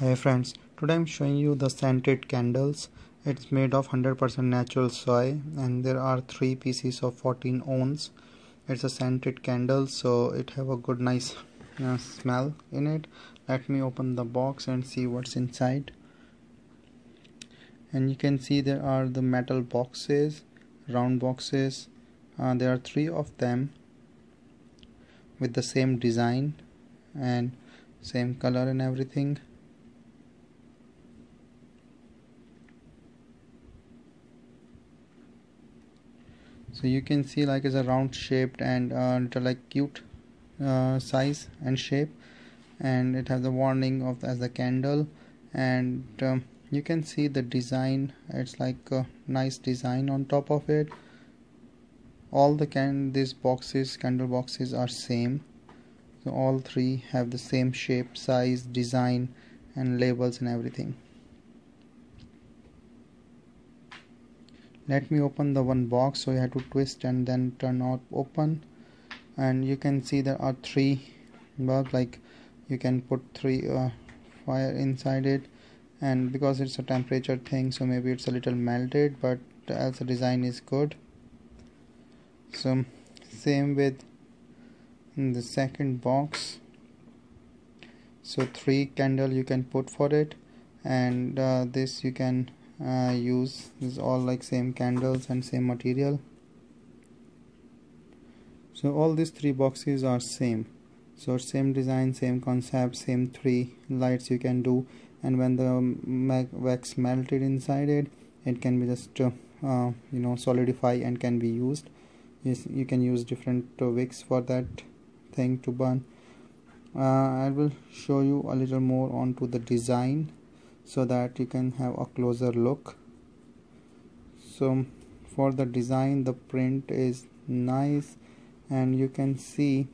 Hi friends, today I'm showing you the scented candles. It's made of 100% natural soy and there are 3 pieces of 14 ounce. It's a scented candle, so it have a good nice smell in it. Let me open the box and see what's inside. And you can see there are the metal boxes, round boxes. There are 3 of them with the same design and same color and everything. So you can see like it's a round shaped and little like cute size and shape, and it has a warning of as the candle. And you can see the design. It's like a nice design on top of it. All the candle boxes are same, so all 3 have the same shape, size, design and labels and everything. Let me open the one box, so you have to twist and then turn out open. And you can see there are 3 bulbs, like you can put 3 fire inside it, and because it's a temperature thing, so maybe it's a little melted, but else the design is good. So same with the second box, so 3 candle you can put for it, and this you can use. This is all like same candles and same material. So all these 3 boxes are same, so same design, same concept, same 3 lights you can do. And when the wax melted inside it, it can be just solidify and can be used. Yes, you can use different wicks for that thing to burn. I will show you a little more onto the design so that you can have a closer look. So for the design, the print is nice, and you can see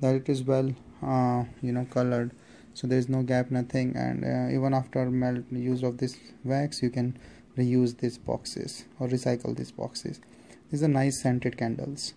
that it is well colored, so there is no gap, nothing. And even after use of this wax, you can reuse these boxes or recycle these boxes. These are nice scented candles.